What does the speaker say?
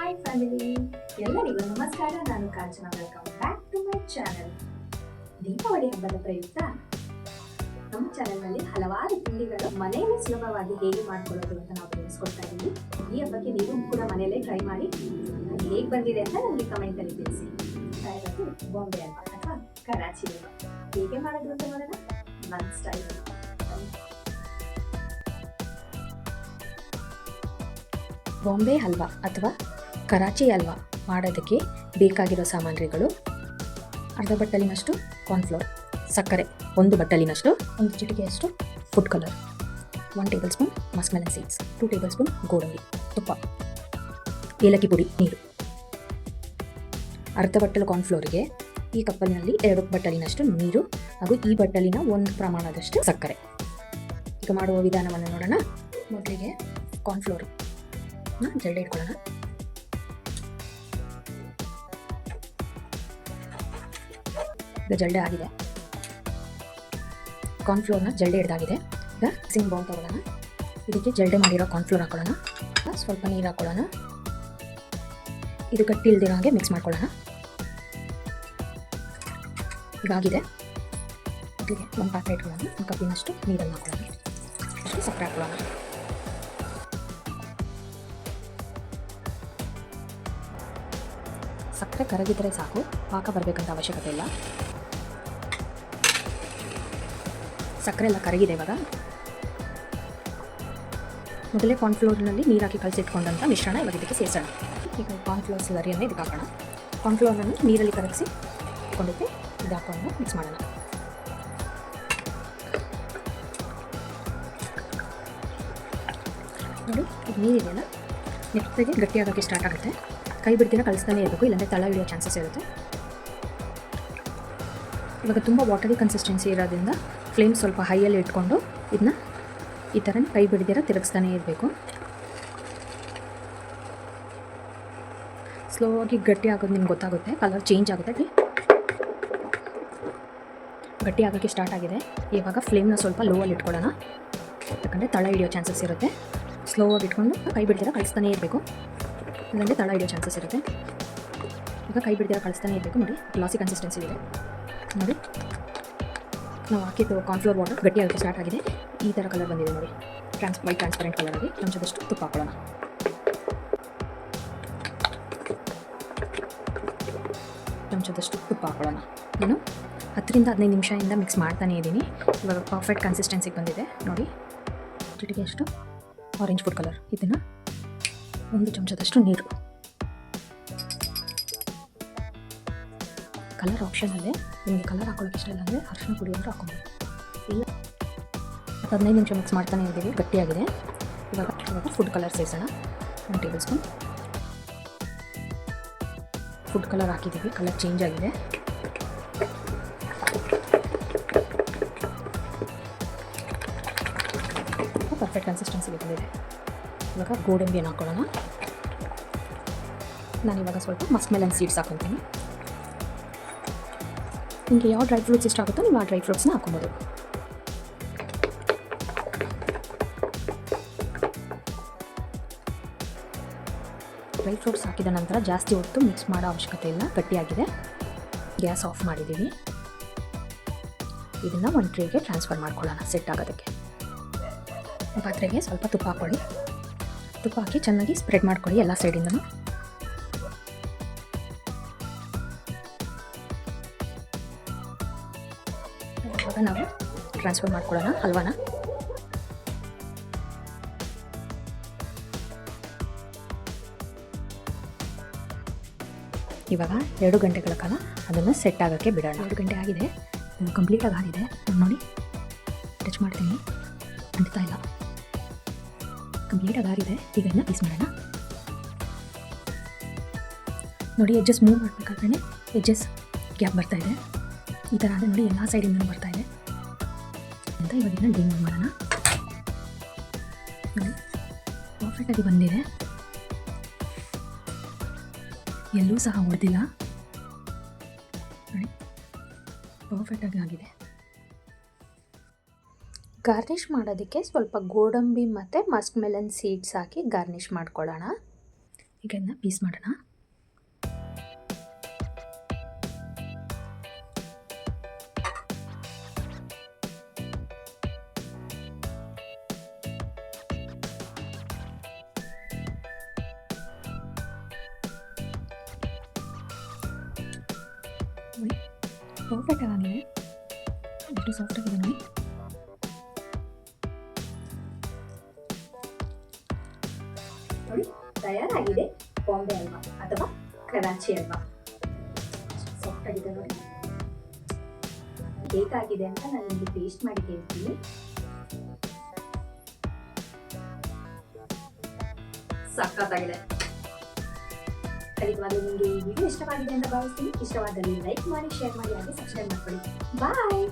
Hi family, ಎಲ್ಲರಿಗೂ ನಮಸ್ಕಾರ. ನಾನು Kanchana. Welcome back to my channel. Deepavali ಹಬ್ಬದ ಪ್ರಯುಕ್ತ ನಮ್ಮ ಚಾನೆಲ್ನಲ್ಲಿ ಹಲವಾರು ತಿಂಡಿಗಳು ಮನೆಯಲ್ಲಿ ಸುಲಭವಾಗಿ ಹೇಗೆ ಮಾಡ್ಕೊಳ್ಳೋದು ಅಂತ ನಾವು ತಿಳಿಸ್ಕೊಡ್ತಾ ಇದ್ದೀವಿ. ಈ ಹಬ್ಬಕ್ಕೆ ನೀವು ಕೂಡ ಮನೆಯಲ್ಲೇ ಟ್ರೈ ಮಾಡಿ ಹೇಗೆ ಬಂದಿದೆ ಅಂತ ನಮಗೆ ಕಮೆಂಟ್ ಅಲ್ಲಿ ತಿಳಿಸಿ. ಇವತ್ತು ಬಾಂಬೆ ಹಲ್ವಾ ಅಥವಾ ಕರಾಚಿ ಹಲ್ವಾ ಹೇಗೆ ಮಾಡೋದು ಅಂತ ನೋಡೋಣ. ನನ್ನ ಸ್ಟೈಲ್ ಬಾಂಬೆ ಹಲ್ವಾ ಅಥವಾ ಕರಾಚಿ ಹಲ್ವಾ ಮಾಡೋದಕ್ಕೆ ಬೇಕಾಗಿರೋ ಸಾಮಗ್ರಿಗಳು: ಅರ್ಧ ಬಟ್ಟಲಿನಷ್ಟು ಕಾರ್ನ್ಫ್ಲೋರ್, ಸಕ್ಕರೆ 1 ಬಟ್ಟಲಿನಷ್ಟು, 1 ಚಿಟಿಕೆಯಷ್ಟು food colour, 1 tablespoon muskmelon seeds, 2 tablespoon ಗೋಡಂಬಿ, ತುಪ್ಪ, ಏಲಕ್ಕಿ ಪುಡಿ, ನೀರು. ಅರ್ಧ ಬಟ್ಟಲು ಕಾರ್ನ್ಫ್ಲೋರಿಗೆ ಈ ಕಪ್ಪಲಿನಲ್ಲಿ 2 ಬಟ್ಟಲಿನಷ್ಟು ನೀರು ಹಾಗೂ ಈ ಬಟ್ಟಲಿನ 1 ಪ್ರಮಾಣದಷ್ಟು ಸಕ್ಕರೆ. ಈಗ ಮಾಡುವ ವಿಧಾನವನ್ನು ನೋಡೋಣ. ಮೊದಲಿಗೆ ಕಾರ್ನ್ಫ್ಲೋರ್ ಜಲ್ಡೆ ಇಟ್ಕೊಳ್ಳೋಣ. ಈಗ ಜಲ್ಡೆ ಆಗಿದೆ. ಕಾರ್ನ್ಫ್ಲೋರ್ನ ಜಲ್ಡೆ ಹಿಡ್ದಾಗಿದೆ. ಈಗ ಮಿಕ್ಸಿಂಗ್ ಬೌಲ್ ತಗೊಳ್ಳೋಣ. ಇದಕ್ಕೆ ಜಲ್ಡೆ ಮಾಡಿರೋ ಕಾರ್ನ್ಫ್ಲೋರ್ ಹಾಕೊಳ್ಳೋಣ. ಸ್ವಲ್ಪ ನೀರು ಹಾಕೊಳ್ಳೋಣ. ಇದು ಗಟ್ಟಿ ಇಲ್ದಿರೋ ಹಾಗೆ ಮಿಕ್ಸ್ ಮಾಡ್ಕೊಳ್ಳೋಣ. ಇದಾಗಿದೆ. ಮೊದಲಿಗೆ ಒಂದು ಪಾತ್ರೆ ಇಟ್ಕೊಳ್ಳೋಣ. 1 ಕಪ್ಪಿನಷ್ಟು ನೀರನ್ನು ಹಾಕೊಳ್ಳೋಣ. ಅಷ್ಟು ಸಕ್ಕರೆ ಹಾಕೊಳ್ಳೋಣ. ಸಕ್ಕರೆ ಕರಗಿದರೆ ಸಾಕು, ಪಾಕ ಬರಬೇಕಂತ ಅವಶ್ಯಕತೆ ಇಲ್ಲ. ಸಕ್ಕರೆ ಎಲ್ಲ ಕರಗಿದೆ. ಇವಾಗ ಮೊದಲೇ ಕಾರ್ನ್ಫ್ಲೋರ್ನಲ್ಲಿ ನೀರು ಹಾಕಿ ಕಲಸಿಟ್ಕೊಂಡಂಥ ಮಿಶ್ರಣ ಇವಾಗ ಇದಕ್ಕೆ ಸೇರಿಸೋಣ. ಈಗ ಕಾರ್ನ್ಫ್ಲೋರ್ ಸ್ಲರಿಯನ್ನು ಇದಕ್ಕೆ ಹಾಕೋಣ. ಕಾರ್ನ್ಫ್ಲೋರ್ನನ್ನು ನೀರಲ್ಲಿ ಕರಗಿಸಿ ಇಟ್ಕೊಂಡಿದ್ದೆ ಇದು ಹಾಕೊಂಡು ಮಿಕ್ಸ್ ಮಾಡೋಣ. ನೋಡಿ, ಇದು ನೀರಿದೆಯಲ್ಲ, ನೆಕ್ಸ್ಟಿಗೆ ಗಟ್ಟಿಯಾಗೋಕ್ಕೆ ಸ್ಟಾರ್ಟ್ ಆಗುತ್ತೆ. ಕೈ ಬಿಡ್ತೀರ ಕಲಿಸ್ತಾನೆ ಇರಬೇಕು, ಇಲ್ಲಾಂದರೆ ತಳ ಹಿಡಿಯೋ ಚಾನ್ಸಸ್ ಇರುತ್ತೆ. ಇವಾಗ ತುಂಬ ವಾಟರಿ ಕನ್ಸಿಸ್ಟೆನ್ಸಿ ಇರೋದ್ರಿಂದ ಫ್ಲೇಮ್ ಸ್ವಲ್ಪ ಹೈಯಲ್ಲಿ ಇಟ್ಕೊಂಡು ಇದನ್ನ ಈ ಥರ ಕೈ ಬಿಡ್ದಿರ ತಿರುಗಿಸ್ತಾನೆ ಇರಬೇಕು. ಸ್ಲೋ ಆಗಿ ಗಟ್ಟಿ ಆಗೋದು ನಿಮ್ಗೆ ಗೊತ್ತಾಗುತ್ತೆ. ಕಲರ್ ಚೇಂಜ್ ಆಗುತ್ತೆ. ಗಟ್ಟಿ ಆಗೋಕ್ಕೆ ಸ್ಟಾರ್ಟ್ ಆಗಿದೆ. ಇವಾಗ ಫ್ಲೇಮ್ನ ಸ್ವಲ್ಪ ಲೋವಲ್ಲಿ ಇಟ್ಕೊಳ್ಳೋಣ, ಯಾಕಂದರೆ ತಳ ಹಿಡಿಯೋ ಚಾನ್ಸಸ್ ಇರುತ್ತೆ. ಸ್ಲೋ ಆಗಿ ಇಟ್ಕೊಂಡು ಕೈ ಬಿಡ್ದಿರ ಕಳಿಸ್ತಾನೆ ಇರಬೇಕು, ಇಲ್ಲಾಂದರೆ ತಳ ಹಿಡಿಯೋ ಚಾನ್ಸಸ್ ಇರುತ್ತೆ. ಈಗ ಕೈ ಬಿಡ್ದಿರ ಕಳಿಸ್ತಾನೆ ಇರಬೇಕು. ನೋಡಿ, ಗ್ಲಾಸಿ ಕನ್ಸಿಸ್ಟೆನ್ಸಿ ಇದೆ. ನೋಡಿ, ನಾವು ಹಾಕಿದ್ದು ಕಾರ್ನ್ಫ್ಲೋರ್ ವಾಟರ್ ಗಟ್ಟಿ ಆಗೋಕ್ಕೆ ಸ್ಟಾರ್ಟ್ ಆಗಿದೆ. ಈ ಥರ ಕಲರ್ ಬಂದಿದೆ ನೋಡಿ, ವೈಟ್ ಟ್ರಾನ್ಸ್ಪರೆಂಟ್ ಕಲರ್ ಆಗಿ. ಚಮಚದಷ್ಟು ತುಪ್ಪ ಹಾಕೊಳ್ಳೋಣ. ನಾನು 10 ರಿಂದ 15 ನಿಮಿಷದಿಂದ ಮಿಕ್ಸ್ ಮಾಡ್ತಾನೇ ಇದ್ದೀನಿ. ಇವಾಗ ಪರ್ಫೆಕ್ಟ್ ಕನ್ಸಿಸ್ಟೆನ್ಸಿಗೆ ಬಂದಿದೆ. ನೋಡಿ, ಚಿಟಿಕೆಯಷ್ಟು ಆರೆಂಜ್ ಫುಡ್ ಕಲರ್, ಇದನ್ನು 1 ಚಮಚದಷ್ಟು ನೀರು. ಕಲರ್ ಆಪ್ಷನಲ್ಲೇ, ನಿಮಗೆ ಕಲರ್ ಹಾಕೊಳ್ಳೋಕೆ ಇಷ್ಟ ಇಲ್ಲ ಅಂದರೆ ಅರಿಶಿನ ಪುಡಿ ಅಂದರೆ ಹಾಕೊಬೋದು. ಇಲ್ಲ, 15 ನಿಮಿಷ ಮಿಕ್ಸ್ ಮಾಡ್ತಾನೆ ಇದ್ದೀವಿ. ಗಟ್ಟಿಯಾಗಿದೆ. ಇವಾಗ ಫುಡ್ ಕಲರ್ ಸೇರಿಸೋಣ. 1 ಟೇಬಲ್ ಸ್ಪೂನ್ ಫುಡ್ ಕಲರ್ ಹಾಕಿದ್ದೀವಿ. ಕಲರ್ ಚೇಂಜ್ ಆಗಿದೆ. ಪರ್ಫೆಕ್ಟ್ ಕನ್ಸಿಸ್ಟೆನ್ಸಿಗೆ ಬಂದಿದೆ. ಇವಾಗ ಗೋಡಂಬಿಯನ್ನು ಹಾಕೊಳ್ಳೋಣ. ನಾನಿವಾಗ ಸ್ವಲ್ಪ ಮಸ್ಕ್ ಮೆಲನ್ ಸೀಡ್ಸ್ ಹಾಕೊತೀನಿ. ನಿಮಗೆ ಯಾವ ಡ್ರೈ ಫ್ರೂಟ್ಸ್ ಇಷ್ಟ ಆಗುತ್ತೋ ನೀವು ಆ ಡ್ರೈ ಫ್ರೂಟ್ಸ್ನ ಹಾಕೊಬೋದು. ಡ್ರೈ ಫ್ರೂಟ್ಸ್ ಹಾಕಿದ ನಂತರ ಜಾಸ್ತಿ ಹೊತ್ತು ಮಿಕ್ಸ್ ಮಾಡೋ ಅವಶ್ಯಕತೆ ಇಲ್ಲ. ಗಟ್ಟಿಯಾಗಿದೆ. ಗ್ಯಾಸ್ ಆಫ್ ಮಾಡಿದ್ದೀವಿ. ಇದನ್ನು ಒಂದು ಟ್ರೇಗೆ ಟ್ರಾನ್ಸ್ಫರ್ ಮಾಡ್ಕೊಳ್ಳೋಣ ಸೆಟ್ ಆಗೋದಕ್ಕೆ. ಪಾತ್ರೆಗೆ ಸ್ವಲ್ಪ ತುಪ್ಪ ಹಾಕ್ಕೊಳ್ಳಿ. ತುಪ್ಪ ಹಾಕಿ ಚೆನ್ನಾಗಿ ಸ್ಪ್ರೆಡ್ ಮಾಡ್ಕೊಳ್ಳಿ ಎಲ್ಲ ಸೈಡಿಂದನೂ. ಇವಾಗ ನಾವು ಟ್ರಾನ್ಸ್ಫರ್ ಮಾಡ್ಕೊಳ್ಳೋಣ ಹಲ್ವಾನ. ಇವಾಗ 2 ಗಂಟೆಗಳ ಕಾಲ ಅದನ್ನು ಸೆಟ್ ಆಗೋಕ್ಕೆ ಬಿಡೋಣ. 2 ಗಂಟೆ ಆಗಿದೆ. ಕಂಪ್ಲೀಟಾಗಿ ಆಗಿದೆ. ನೋಡಿ, ಟಚ್ ಮಾಡ್ತೀನಿ, ಅಂಟ್ತಾ ಇಲ್ಲ. ಕಂಪ್ಲೀಟಾಗಿ ಆಗಿದೆ. ಈಗ ಇದನ್ನ ಪೀಸ್ ಮಾಡೋಣ. ನೋಡಿ, ಎಡ್ಜಸ್ ಮೂವ್ ಮಾಡಬೇಕಾದ್ರೆ ಎಡ್ಜಸ್ ಗ್ಯಾಪ್ ಬರ್ತಾ ಇದೆ. ಈ ಥರ ಆದರೆ ನೋಡಿ, ಎಲ್ಲ ಸೈಡಿಂದನೂ ಬರ್ತಾ ಇದೆ ಅಂತ. ಇವಾಗ ಇದನ್ನ ಡಿಮೂವ್ ಮಾಡೋಣ. ನೋಡಿ, ಪರ್ಫೆಕ್ಟಾಗಿ ಬಂದಿದೆ. ಎಲ್ಲೂ ಸಹ ಹೊಡೆದಿಲ್ಲ. ನೋಡಿ, ಪರ್ಫೆಕ್ಟಾಗಿ ಆಗಿದೆ. ಗಾರ್ನಿಷ್ ಮಾಡೋದಕ್ಕೆ ಸ್ವಲ್ಪ ಗೋಡಂಬಿ ಮತ್ತು ಮಸ್ಕ್ ಮೆಲನ್ ಸೀಡ್ಸ್ ಹಾಕಿ ಗಾರ್ನಿಷ್ ಮಾಡ್ಕೊಳ್ಳೋಣ. ಈಗ ಇದನ್ನ ಪೀಸ್ ಮಾಡೋಣ. ಪರ್ಫೆಕ್ಟ್ ಆಗಿದೆ, ಎಷ್ಟು ಸಾಫ್ಟ್ ಆಗಿದೆ ನೋಡಿ. ನೋಡಿ ತಯಾರಾಗಿದೆ ಬಾಂಬೆ ಹಲ್ವಾ ಅಥವಾ ಕರಾಚಿ ಹಲ್ವಾ. ಸಾಫ್ಟ್ ಆಗಿದೆ ನೋಡಿ. ಹೇಗಾಗಿದೆ ಅಂತ ನಾನು ನಿಮಗೆ ಟೇಸ್ಟ್ ಮಾಡಿ ಹೇಳ್ತೀನಿ. ಸಖತ್ತಾಗಿದೆ. ಖಂಡಿತವಾಗ್ಲೂ ನಿಮಗೆ ಈ ವಿಡಿಯೋ ಇಷ್ಟವಾಗಿದೆ ಅಂತ ಭಾವಿಸ್ತೀನಿ. ಇಷ್ಟವಾದಲ್ಲಿ ಲೈಕ್ ಮಾಡಿ, ಶೇರ್ ಮಾಡಿ, ಹಾಗೆ ಸಬ್ಸ್ಕ್ರೈಬ್ ಮಾಡ್ಕೊಳ್ಳಿ. ಬಾಯ್.